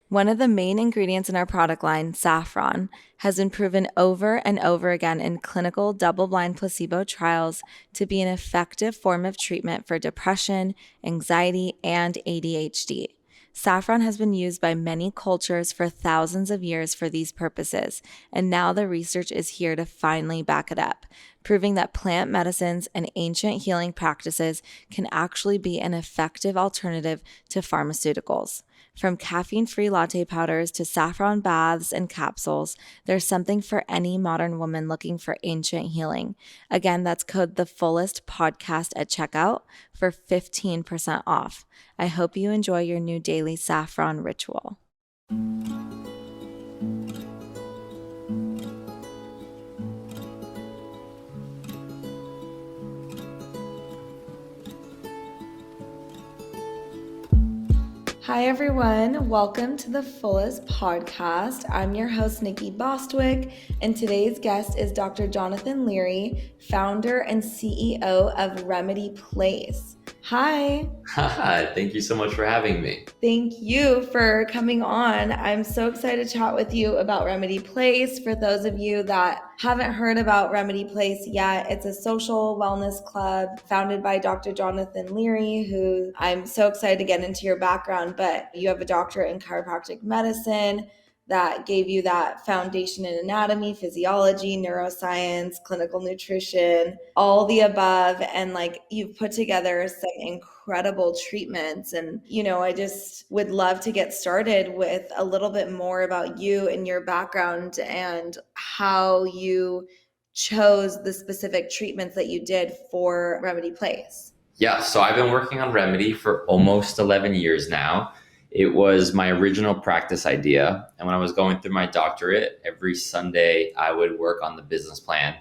One of the main ingredients in our product line, saffron, has been proven over and over again in clinical double-blind placebo trials to be an effective form of treatment for depression, anxiety, and ADHD. Saffron has been used by many cultures for thousands of years for these purposes, and now the research is here to finally back it up, proving that plant medicines and ancient healing practices can actually be an effective alternative to pharmaceuticals. From caffeine-free latte powders to saffron baths and capsules, there's something for any modern woman looking for ancient healing. Again, that's code the Fullest Podcast at checkout for 15% off. I hope you enjoy your new daily saffron ritual. Hi everyone, welcome to the Fullest Podcast. I'm your host, Nikki Bostwick, and today's guest is Dr. Jonathan Leary, founder and CEO of Remedy Place. Hi. Hi, thank you so much for having me. Thank you for coming on. I'm so excited to chat with you about Remedy Place. For those of you that haven't heard about Remedy Place yet, it's a social wellness club founded by Dr. Jonathan Leary, who I'm so excited to get into your background, but you have a doctorate in chiropractic medicine that gave you that foundation in anatomy, physiology, neuroscience, clinical nutrition, all the above. And you've put together some incredible treatments. And, I just would love to get started with a little bit more about you and your background and how you chose the specific treatments that you did for Remedy Place. Yeah, so I've been working on Remedy for almost 11 years now. It was my original practice idea. And when I was going through my doctorate, every Sunday I would work on the business plan.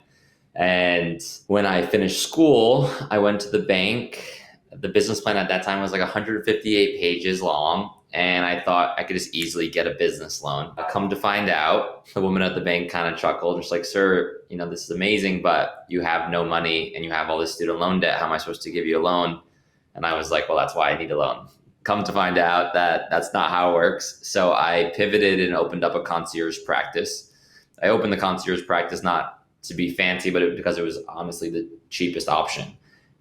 And when I finished school, I went to the bank. The business plan at that time was 158 pages long. And I thought I could just easily get a business loan. I come to find out, the woman at the bank kind of chuckled. She's like, "Sir, this is amazing, but you have no money and you have all this student loan debt. How am I supposed to give you a loan?" And I was like, "Well, that's why I need a loan." Come to find out that that's not how it works. So I pivoted and opened up a concierge practice. I opened the concierge practice not to be fancy, but because it was honestly the cheapest option.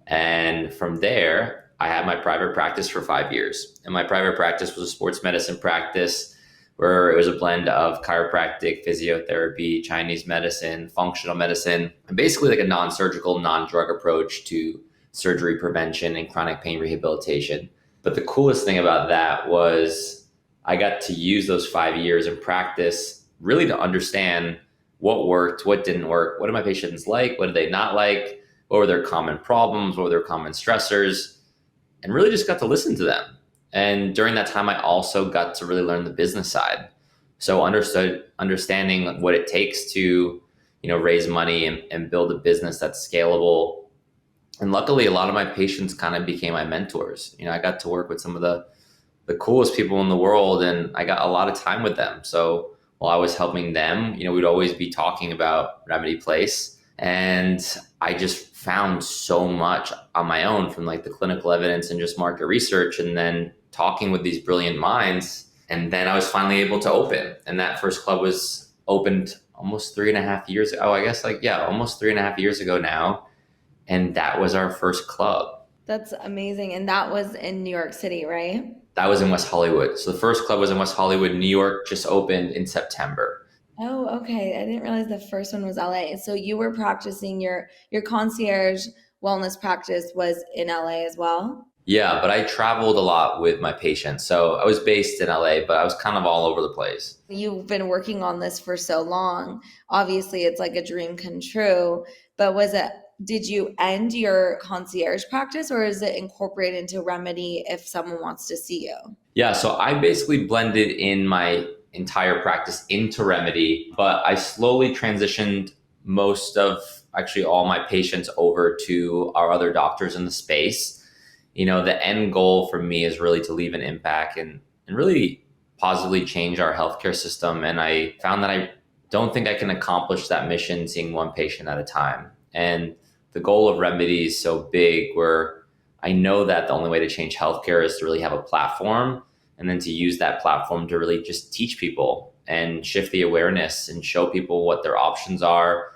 And from there, I had my private practice for 5 years. And my private practice was a sports medicine practice where it was a blend of chiropractic, physiotherapy, Chinese medicine, functional medicine, and basically a non-surgical, non-drug approach to surgery prevention and chronic pain rehabilitation. But the coolest thing about that was I got to use those 5 years in practice really to understand what worked, what didn't work, what did my patients like, what did they not like, what were their common problems, what were their common stressors, and really just got to listen to them. And during that time, I also got to really learn the business side. So understanding what it takes to, raise money and build a business that's scalable. And luckily, a lot of my patients kind of became my mentors. I got to work with some of the coolest people in the world, and I got a lot of time with them. So while I was helping them, we'd always be talking about Remedy Place. And I just found so much on my own from the clinical evidence and just market research, and then talking with these brilliant minds. And then I was finally able to open. And that first club was opened almost 3.5 years ago. Almost 3.5 years ago now. And that was our first club. That's amazing. And that was in New York City, right? That was in West Hollywood. So the first club was in West Hollywood. New York just opened in September. Oh, okay. I didn't realize the first one was LA. So you were practicing your concierge wellness practice was in LA as well? Yeah, but I traveled a lot with my patients. So I was based in LA, but I was kind of all over the place. You've been working on this for so long. Obviously, it's like a dream come true. But did you end your concierge practice, or is it incorporated into Remedy if someone wants to see you? Yeah, so I basically blended in my entire practice into Remedy, but I slowly transitioned most of actually all my patients over to our other doctors in the space. The end goal for me is really to leave an impact and really positively change our healthcare system. And I found that I don't think I can accomplish that mission seeing one patient at a time. And the goal of Remedy is so big where I know that the only way to change healthcare is to really have a platform and then to use that platform to really just teach people and shift the awareness and show people what their options are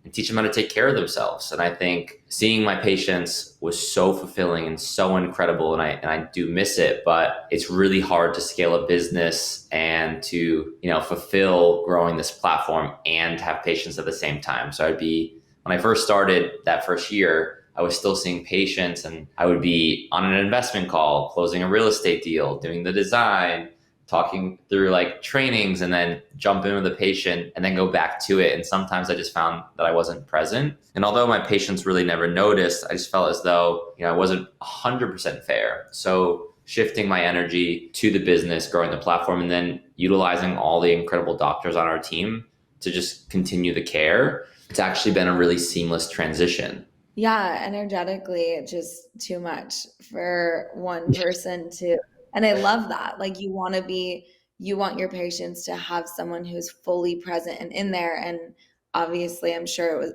and teach them how to take care of themselves. And I think seeing my patients was so fulfilling and so incredible. And I do miss it, but it's really hard to scale a business and to, fulfill growing this platform and have patients at the same time. So when I first started that first year, I was still seeing patients and I would be on an investment call, closing a real estate deal, doing the design, talking through like trainings, and then jump in with a patient and then go back to it. And sometimes I just found that I wasn't present. And although my patients really never noticed, I just felt as though, I wasn't 100% fair. So shifting my energy to the business, growing the platform, and then utilizing all the incredible doctors on our team to just continue the care. It's actually been a really seamless transition. Yeah, energetically, just too much for one person to, and I love that. Like you want your patients to have someone who's fully present and in there. And obviously I'm sure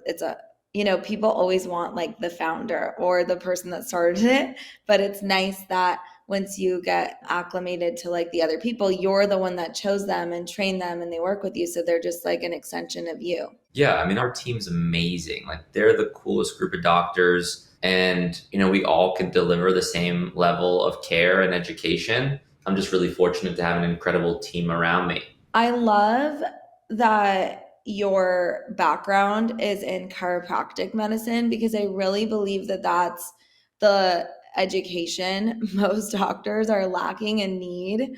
people always want like the founder or the person that started it, but it's nice that once you get acclimated to like the other people, you're the one that chose them and trained them and they work with you. So they're just like an extension of you. Yeah, I mean, our team's amazing. Like they're the coolest group of doctors, and we all can deliver the same level of care and education. I'm just really fortunate to have an incredible team around me. I love that your background is in chiropractic medicine, because I really believe that that's the education most doctors are lacking and need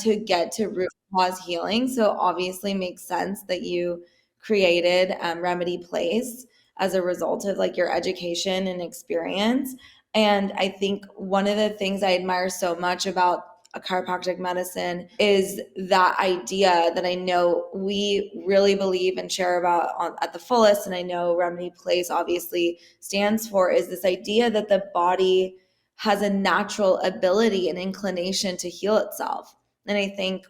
to get to root cause healing. So obviously makes sense that you created Remedy Place as a result of like your education and experience. And I think one of the things I admire so much about a chiropractic medicine is that idea that I know we really believe and share about at the fullest, and I know Remedy Place obviously stands for, is this idea that the body has a natural ability and inclination to heal itself. And I think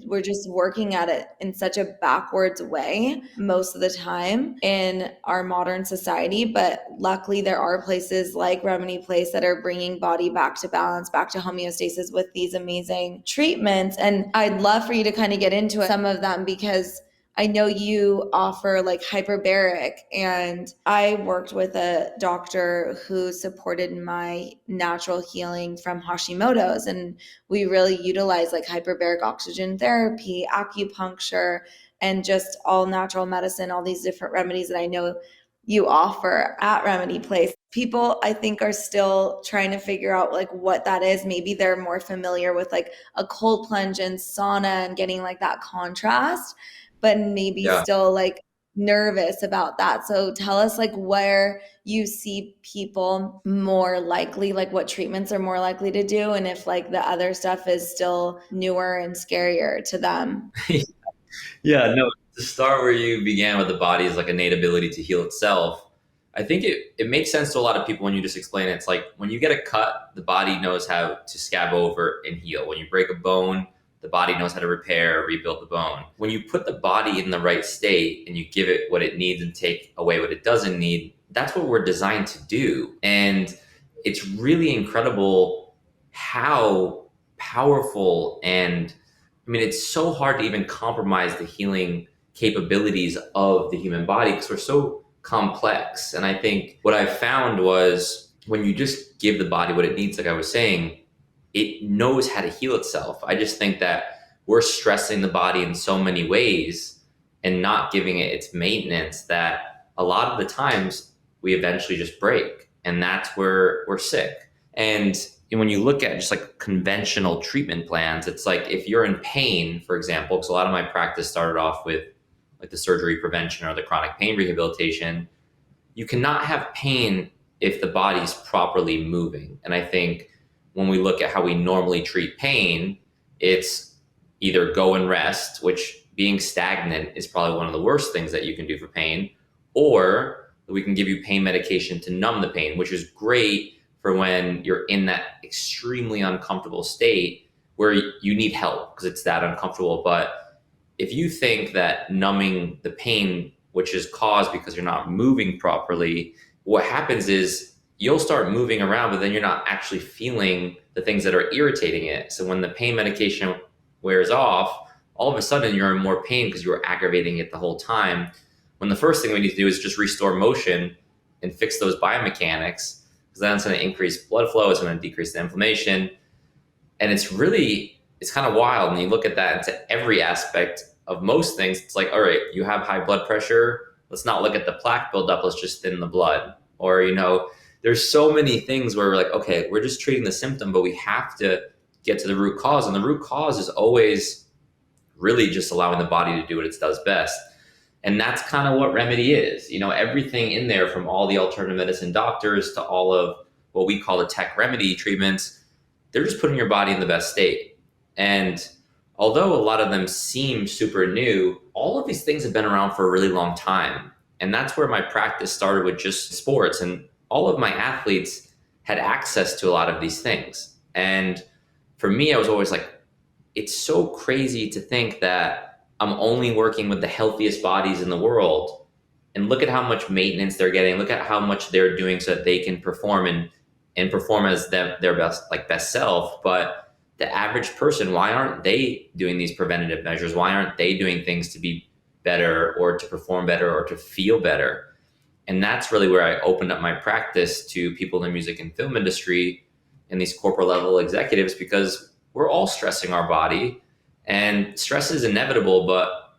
we're just working at it in such a backwards way most of the time in our modern society. But luckily there are places like Remedy Place that are bringing body back to balance, back to homeostasis with these amazing treatments. And I'd love for you to kind of get into some of them, because I know you offer like hyperbaric, and I worked with a doctor who supported my natural healing from Hashimoto's, and we really utilize like hyperbaric oxygen therapy, acupuncture, and just all natural medicine, all these different remedies that I know you offer at Remedy Place. People, I think, are still trying to figure out like what that is. Maybe they're more familiar with like a cold plunge and sauna and getting like that contrast, but maybe still like nervous about that. So tell us like where you see people more likely, like what treatments are more likely to do, and if like the other stuff is still newer and scarier to them. Yeah, no, to start where you began with the body is like innate ability to heal itself. I think it makes sense to a lot of people when you just explain it. It's like when you get a cut, the body knows how to scab over and heal. When you break a bone, the body knows how to repair, rebuild the bone. When you put the body in the right state and you give it what it needs and take away what it doesn't need, that's what we're designed to do. And it's really incredible how powerful, and I mean, it's so hard to even compromise the healing capabilities of the human body because we're so complex. And I think what I found was when you just give the body what it needs, like I was saying, it knows how to heal itself. I just think that we're stressing the body in so many ways and not giving it its maintenance that a lot of the times we eventually just break, and that's where we're sick. And when you look at just like conventional treatment plans, it's like if you're in pain, for example, because a lot of my practice started off with like the surgery prevention or the chronic pain rehabilitation, you cannot have pain if the body's properly moving. And I think when we look at how we normally treat pain, it's either go and rest, which being stagnant is probably one of the worst things that you can do for pain, or we can give you pain medication to numb the pain, which is great for when you're in that extremely uncomfortable state where you need help because it's that uncomfortable. But if you think that numbing the pain, which is caused because you're not moving properly, what happens is you'll start moving around, but then you're not actually feeling the things that are irritating it. So when the pain medication wears off, all of a sudden you're in more pain because you were aggravating it the whole time. When the first thing we need to do is just restore motion and fix those biomechanics, because then it's going to increase blood flow, it's going to decrease the inflammation. And it's kind of wild. And you look at that into every aspect of most things. It's like, all right, you have high blood pressure. Let's not look at the plaque buildup. Let's just thin the blood. Or, there's so many things where we're like, okay, we're just treating the symptom, but we have to get to the root cause. And the root cause is always really just allowing the body to do what it does best. And that's kind of what remedy is. Everything in there, from all the alternative medicine doctors to all of what we call the tech remedy treatments, they're just putting your body in the best state. And although a lot of them seem super new, all of these things have been around for a really long time. And that's where my practice started, with just sports. And all of my athletes had access to a lot of these things. And for me, I was always like, it's so crazy to think that I'm only working with the healthiest bodies in the world. And look at how much maintenance they're getting. Look at how much they're doing so that they can perform and perform as their best self. But the average person, why aren't they doing these preventative measures? Why aren't they doing things to be better or to perform better or to feel better? And that's really where I opened up my practice to people in the music and film industry and these corporate level executives, because we're all stressing our body, and stress is inevitable, but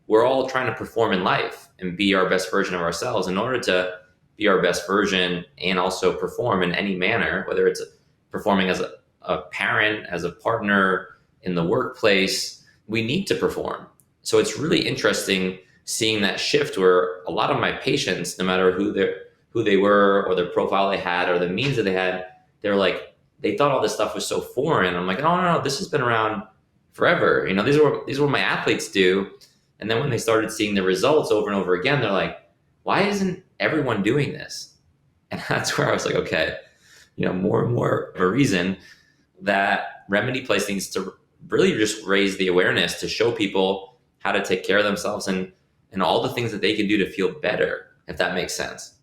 we're all trying to perform in life and be our best version of ourselves. In order to be our best version and also perform in any manner, whether it's performing as a parent, as a partner, in the workplace, we need to perform. So it's really interesting seeing that shift, where a lot of my patients, no matter who they were or the profile they had or the means that they had, they're like, they thought all this stuff was so foreign. I'm like, oh, no, this has been around forever. These are what my athletes do. And then when they started seeing the results over and over again, they're like, why isn't everyone doing this? And that's where I was like, okay, more and more of a reason that Remedy Place needs to really just raise the awareness to show people how to take care of themselves and all the things that they can do to feel better, if that makes sense.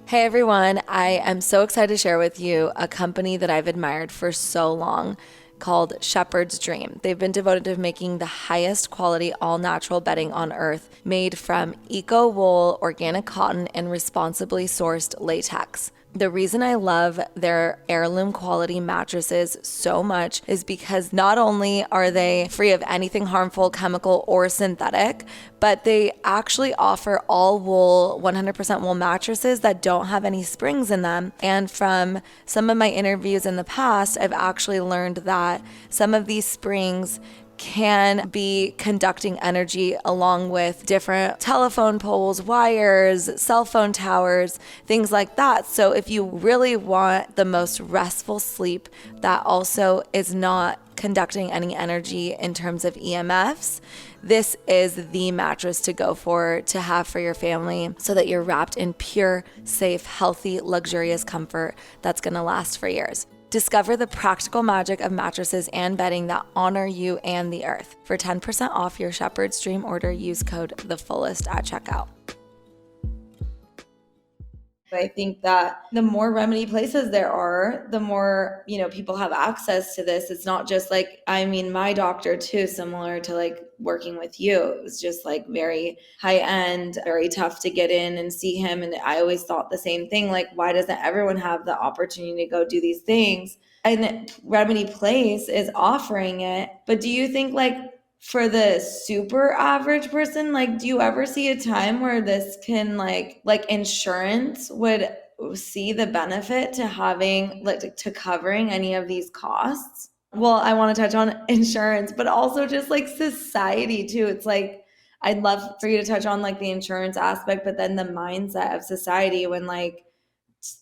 Hey everyone, I am so excited to share with you a company that I've admired for so long called Shepherd's Dream. They've been devoted to making the highest quality all natural bedding on earth, made from eco wool, organic cotton, and responsibly sourced latex. The reason I love their heirloom quality mattresses so much is because not only are they free of anything harmful, chemical, or synthetic, but they actually offer all wool, 100% wool mattresses that don't have any springs in them. And from some of my interviews in the past, I've actually learned that some of these springs can be conducting energy along with different telephone poles, wires, cell phone towers, things like that. So if you really want the most restful sleep that also is not conducting any energy in terms of EMFs, this is the mattress to go for, to have for your family, so that you're wrapped in pure, safe, healthy, luxurious comfort that's going to last for years. Discover the practical magic of mattresses and bedding that honor you and the earth. For 10% off your Shepherd's Dream order, use code THEFULLEST at checkout. I think that the more Remedy places there are, the more, people have access to this. It's not just like, my doctor too, similar to like working with you. It was just like very high end, very tough to get in and see him. And I always thought the same thing, like, why doesn't everyone have the opportunity to go do these things? And Remedy Place is offering it. But do you think, like, for the super average person, like, do you ever see a time where this can like insurance would see the benefit to having, like, to covering any of these costs? Well, I want to touch on insurance, but also just like society too. It's like, I'd love for you to touch on like the insurance aspect, but then the mindset of society when like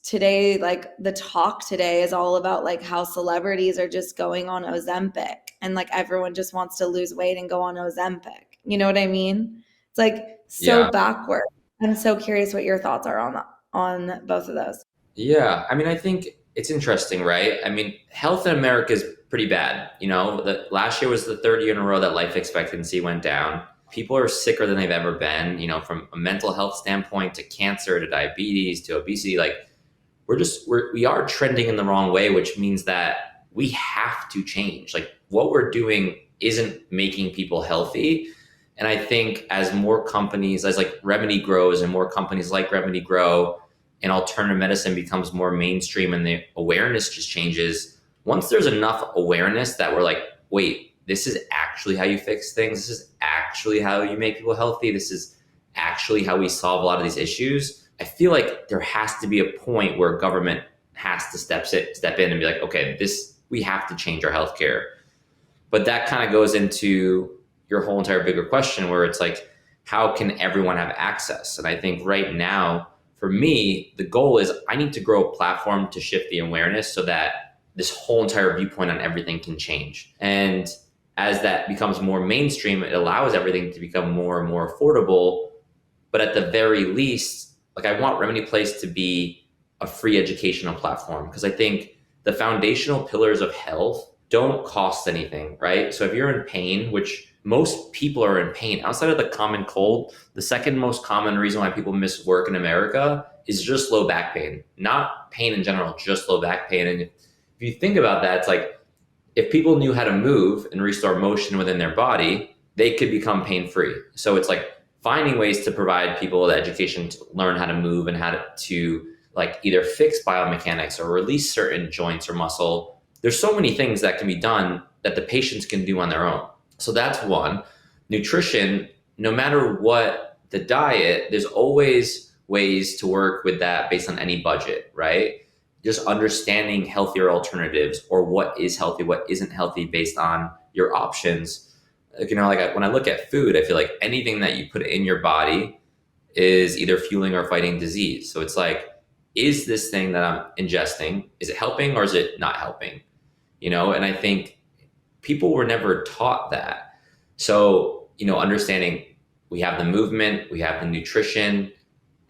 today, like the talk today is all about like how celebrities are just going on Ozempic and like everyone just wants to lose weight and go on Ozempic. You know what I mean? It's like so backward. I'm so curious what your thoughts are on both of those. Yeah. I think it's interesting, right? Health in America is pretty bad. Last year was the third year in a row that life expectancy went down. People are sicker than they've ever been, from a mental health standpoint to cancer, to diabetes, to obesity. Like, we are trending in the wrong way, which means that we have to change. Like what we're doing isn't making people healthy. And I think as more companies, as like Remedy grows and more companies like Remedy grow and alternative medicine becomes more mainstream and the awareness just changes, once there's enough awareness that we're like, wait, this is actually how you fix things. This is actually how you make people healthy. This is actually how we solve a lot of these issues. I feel like there has to be a point where government has to step in and be like, okay, we have to change our healthcare. But that kind of goes into your whole entire bigger question where it's like, how can everyone have access? And I think right now, for me, the goal is I need to grow a platform to shift the awareness so that this whole entire viewpoint on everything can change. And as that becomes more mainstream, it allows everything to become more and more affordable. But at the very least, like I want Remedy Place to be a free educational platform because I think the foundational pillars of health don't cost anything, right? So if you're in pain, which most people are in pain outside of the common cold, the second most common reason why people miss work in America is just low back pain, not pain in general, just low back pain. And if you think about that, it's like if people knew how to move and restore motion within their body, they could become pain free. So it's like finding ways to provide people the education to learn how to move and how to like either fix biomechanics or release certain joints or muscle. There's so many things that can be done that the patients can do on their own. So that's one. Nutrition, no matter what the diet, there's always ways to work with that based on any budget, right? Just understanding healthier alternatives or what is healthy, what isn't healthy based on your options. Like, like when I look at food, I feel like anything that you put in your body is either fueling or fighting disease. So it's like, is this thing that I'm ingesting, is it helping or is it not helping? And I think people were never taught that. So, understanding we have the movement, we have the nutrition,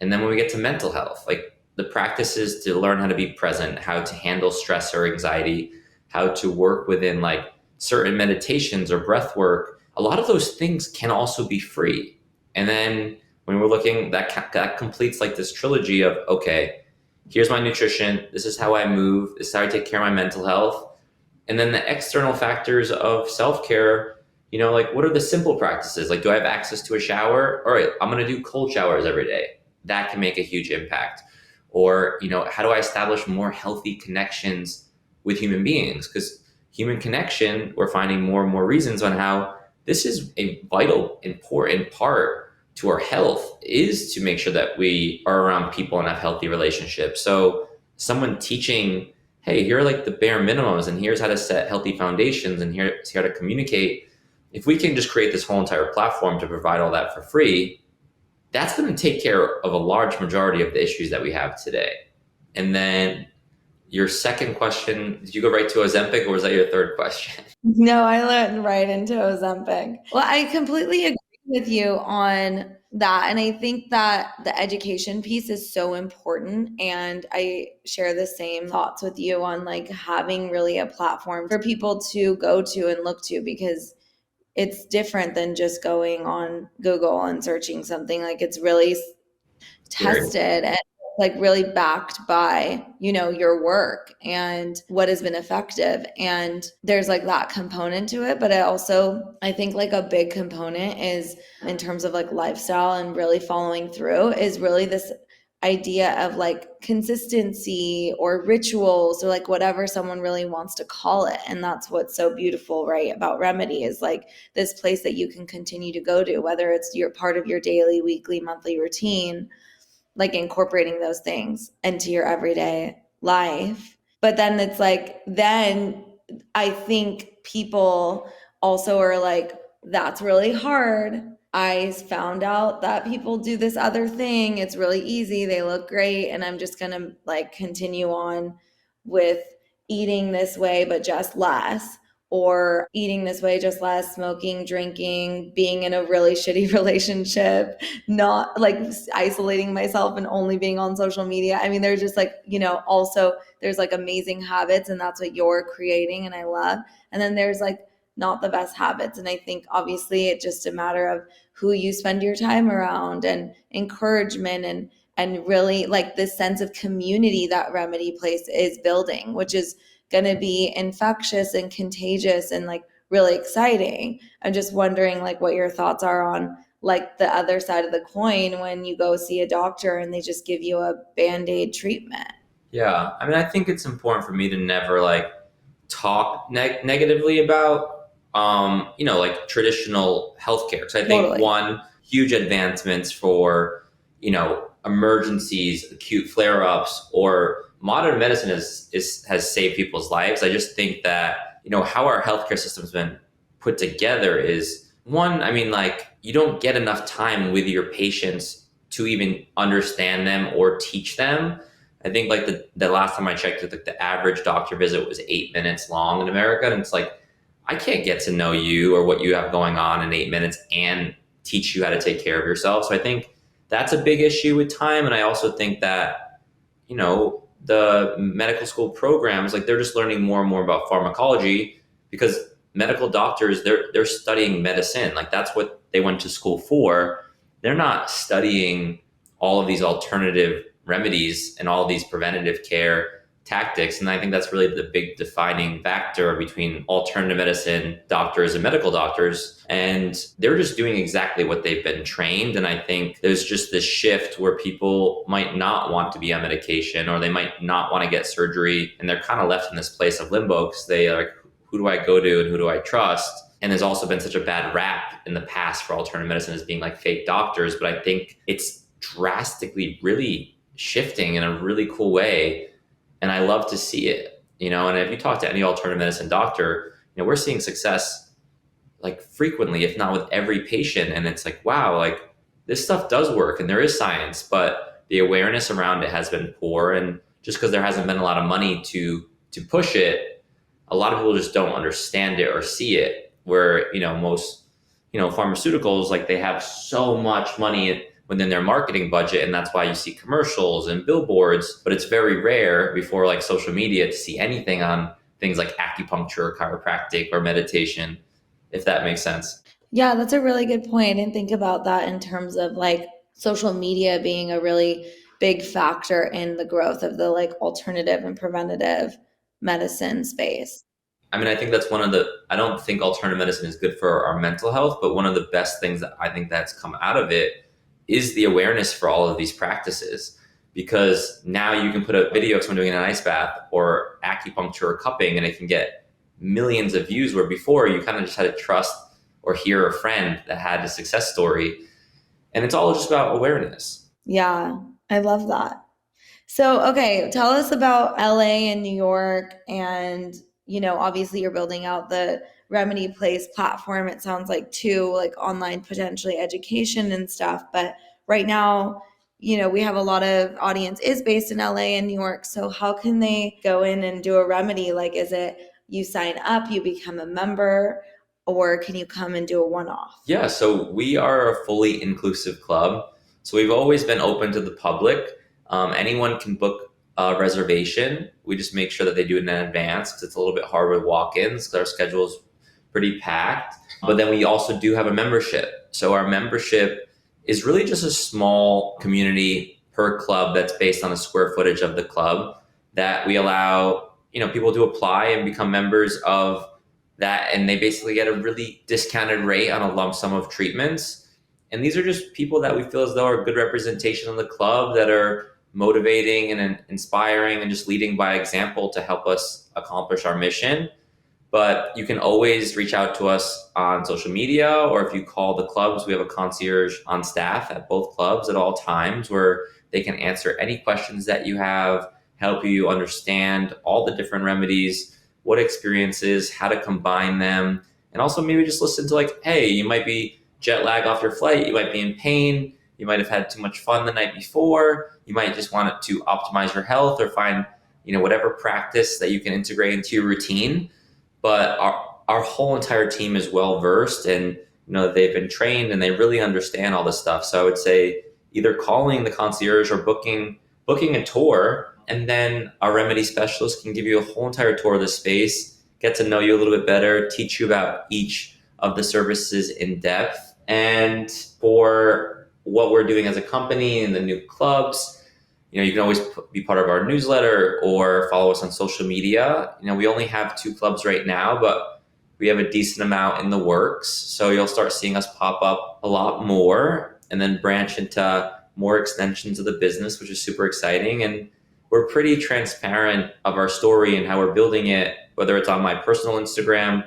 and then when we get to mental health, like the practices to learn how to be present, how to handle stress or anxiety, how to work within like certain meditations or breath work, a lot of those things can also be free. And then when we're looking, that completes like this trilogy of, okay, here's my nutrition, this is how I move, this is how I take care of my mental health. And then the external factors of self-care, like what are the simple practices? Like, do I have access to a shower? All right, I'm going to do cold showers every day. That can make a huge impact. Or, how do I establish more healthy connections with human beings? Because human connection, we're finding more and more reasons on how this is a vital, important part to our health is to make sure that we are around people and have healthy relationships. So someone teaching, hey, here are like the bare minimums and here's how to set healthy foundations and here's how to communicate. If we can just create this whole entire platform to provide all that for free, that's going to take care of a large majority of the issues that we have today. And then your second question, did you go right to Ozempic or was that your third question? No, I went right into Ozempic. Well, I completely agree with you on that. And I think that the education piece is so important. And I share the same thoughts with you on like having really a platform for people to go to and look to, because it's different than just going on Google and searching something. Like it's really tested and like really backed by, your work and what has been effective. And there's like that component to it. But I think like a big component is in terms of like lifestyle and really following through is really this idea of like consistency or rituals or like whatever someone really wants to call it. And that's what's so beautiful, right, about Remedy is like this place that you can continue to go to, whether it's your part of your daily, weekly, monthly routine, like incorporating those things into your everyday life. But then it's like, then I think people also are like, that's really hard. I found out that people do this other thing. It's really easy. They look great. And I'm just going to like continue on with eating this way, but just less, or eating this way, just less, smoking, drinking, being in a really shitty relationship, not like isolating myself and only being on social media. I mean, there's just like, also there's like amazing habits and that's what you're creating and I love. And then there's like not the best habits. And I think obviously it's just a matter of who you spend your time around and encouragement and and really like this sense of community that Remedy Place is building, which is going to be infectious and contagious and like really exciting. I'm just wondering like what your thoughts are on like the other side of the coin when you go see a doctor and they just give you a Band-Aid treatment. Yeah, I mean, I think it's important for me to never like talk negatively about, like traditional healthcare. Because I think Totally. one huge advancements for, emergencies, acute flare-ups, or modern medicine has saved people's lives. I just think that, how our healthcare system's been put together is one, I mean, like you don't get enough time with your patients to even understand them or teach them. I think like the last time I checked it, like the average doctor visit was 8 minutes long in America. And it's like, I can't get to know you or what you have going on in 8 minutes and teach you how to take care of yourself. So I think that's a big issue with time. And I also think that, the medical school programs, like they're just learning more and more about pharmacology because medical doctors, they're studying medicine. Like that's what they went to school for. They're not studying all of these alternative remedies and all of these preventative care tactics. And I think that's really the big defining factor between alternative medicine doctors and medical doctors. And they're just doing exactly what they've been trained. And I think there's just this shift where people might not want to be on medication or they might not want to get surgery. And they're kind of left in this place of limbo because they are like, who do I go to and who do I trust? And there's also been such a bad rap in the past for alternative medicine as being like fake doctors. But I think it's drastically really shifting in a really cool way. And I love to see it, and if you talk to any alternative medicine doctor, we're seeing success like frequently, if not with every patient. And it's like, wow, like this stuff does work and there is science, but the awareness around it has been poor. And just because there hasn't been a lot of money to push it, a lot of people just don't understand it or see it. Where, most, pharmaceuticals, like they have so much money within their marketing budget. And that's why you see commercials and billboards, but it's very rare before like social media to see anything on things like acupuncture, chiropractic, or meditation, if that makes sense. Yeah, that's a really good point. I didn't think about that in terms of like social media being a really big factor in the growth of the like alternative and preventative medicine space. I mean, I think that's I don't think alternative medicine is good for our mental health, but one of the best things that I think that's come out of it is the awareness for all of these practices. Because now you can put a video of someone doing an ice bath or acupuncture or cupping and it can get millions of views, where before you kind of just had to trust or hear a friend that had a success story. And it's all just about awareness. Yeah, I love that. So, okay, tell us about LA and New York. And, obviously you're building out the Remedy Place platform. It sounds like too, like online potentially education and stuff. But right now, we have a lot of audience is based in LA and New York. So how can they go in and do a remedy? Like, is it you sign up, you become a member, or can you come and do a one-off? Yeah, so we are a fully inclusive club. So we've always been open to the public. Anyone can book a reservation. We just make sure that they do it in advance because it's a little bit hard with walk-ins because our schedule is pretty packed. But then we also do have a membership. So our membership is really just a small community per club that's based on the square footage of the club that we allow, people to apply and become members of that. And they basically get a really discounted rate on a lump sum of treatments. And these are just people that we feel as though are a good representation of the club, that are motivating and inspiring and just leading by example to help us accomplish our mission. But you can always reach out to us on social media, or if you call the clubs, we have a concierge on staff at both clubs at all times where they can answer any questions that you have, help you understand all the different remedies, what experiences, how to combine them, and also maybe just listen to like, hey, you might be jet lag off your flight, you might be in pain, you might have had too much fun the night before, you might just want it to optimize your health or find, whatever practice that you can integrate into your routine. But our whole entire team is well versed and they've been trained and they really understand all this stuff. So I would say either calling the concierge or booking a tour, and then our remedy specialist can give you a whole entire tour of the space, get to know you a little bit better, teach you about each of the services in depth. And for what we're doing as a company and the new clubs, you can always be part of our newsletter or follow us on social media. We only have 2 clubs right now, but we have a decent amount in the works. So you'll start seeing us pop up a lot more and then branch into more extensions of the business, which is super exciting. And we're pretty transparent of our story and how we're building it, whether it's on my personal Instagram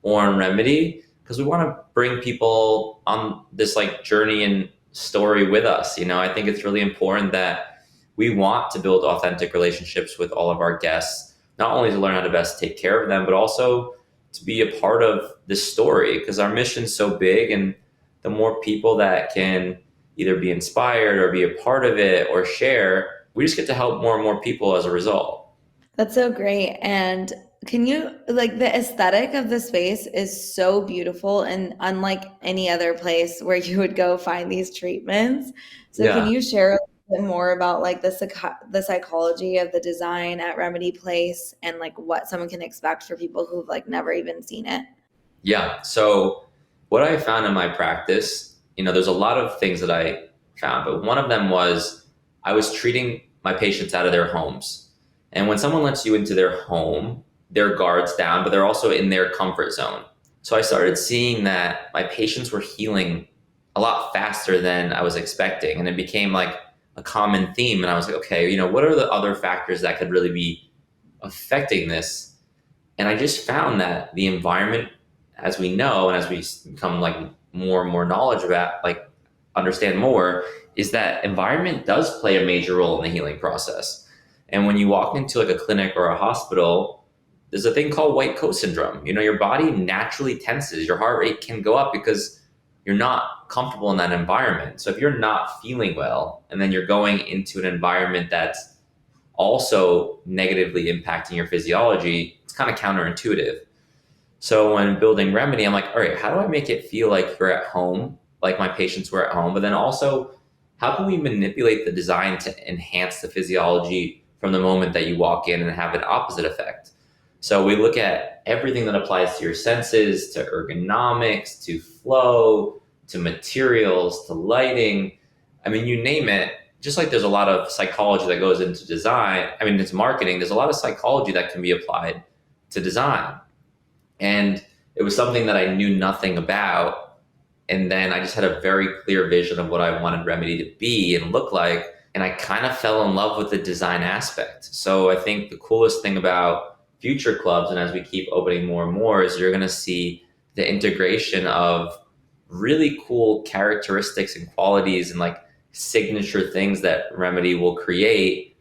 or on Remedy, because we want to bring people on this journey and story with us. I think it's really important that we want to build authentic relationships with all of our guests, not only to learn how to best take care of them, but also to be a part of this story, because our mission's so big, and the more people that can either be inspired or be a part of it or share, we just get to help more and more people as a result. That's so great. And can you, the aesthetic of the space is so beautiful and unlike any other place where you would go find these treatments. So Yeah. can you share a little bit more about the psychology of the design at Remedy Place and what someone can expect for people who've never even seen it? Yeah. So what I found in my practice, there's a lot of things that I found, but one of them was I was treating my patients out of their homes. And when someone lets you into their home, their guard's down, but they're also in their comfort zone. So I started seeing that my patients were healing a lot faster than I was expecting. And it became a common theme. And I was like, okay, what are the other factors that could really be affecting this? And I just found that the environment, as we know, and as we become more and more knowledge about, understand more, is that environment does play a major role in the healing process. And when you walk into a clinic or a hospital, there's a thing called white coat syndrome. Your body naturally tenses, your heart rate can go up because you're not comfortable in that environment. So if you're not feeling well, and then you're going into an environment that's also negatively impacting your physiology, it's kind of counterintuitive. So when building Remedy, I'm like, all right, how do I make it feel like you're at home, like my patients were at home? But then also, how can we manipulate the design to enhance the physiology from the moment that you walk in and have an opposite effect? So we look at everything that applies to your senses, to ergonomics, to flow, to materials, to lighting. I mean, you name it. Just like there's a lot of psychology that goes into design, into marketing, there's a lot of psychology that can be applied to design. And it was something that I knew nothing about. And then I just had a very clear vision of what I wanted Remedy to be and look like. And I kind of fell in love with the design aspect. So I think the coolest thing about future clubs, and as we keep opening more and more, is you're going to see the integration of really cool characteristics and qualities and signature things that Remedy will create,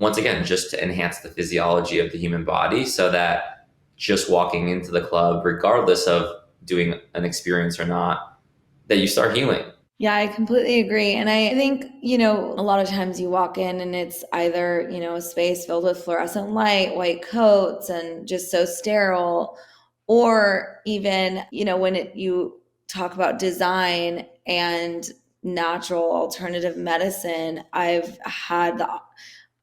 once again, just to enhance the physiology of the human body, so that just walking into the club, regardless of doing an experience or not, that you start healing. Yeah, I completely agree. And I think, a lot of times you walk in and it's either, a space filled with fluorescent light, white coats, and just so sterile, or even, when you talk about design and natural alternative medicine, I've had the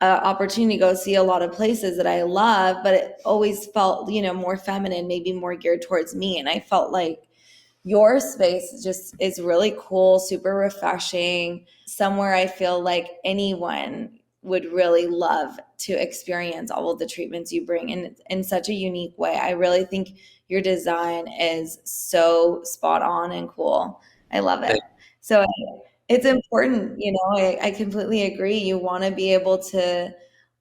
opportunity to go see a lot of places that I love, but it always felt, more feminine, maybe more geared towards me. And I felt like your space just is really cool, super refreshing, somewhere I feel like anyone would really love to experience all of the treatments you bring in such a unique way. I really think your design is so spot on and cool. I love it. So it's important, I completely agree. You want to be able to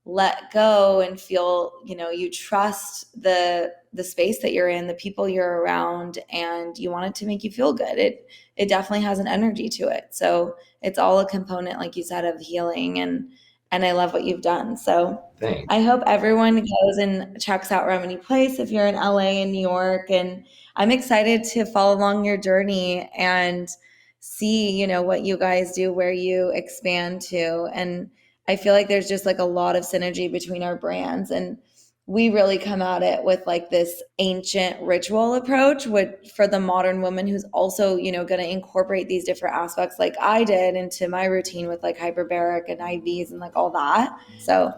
let go and feel, you trust the space that you're in, the people you're around, and you want it to make you feel good. It definitely has an energy to it. So it's all a component, like you said, of healing, and I love what you've done. So Thanks. I hope everyone goes and checks out Remedy Place if you're in LA and New York. And I'm excited to follow along your journey and see, what you guys do, where you expand to. And I feel like there's just a lot of synergy between our brands, and we really come at it with this ancient ritual approach for the modern woman who's also, going to incorporate these different aspects like I did into my routine with hyperbaric and IVs and all that. So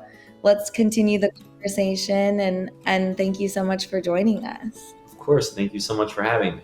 let's continue the conversation, and thank you so much for joining us. Of course. Thank you so much for having me.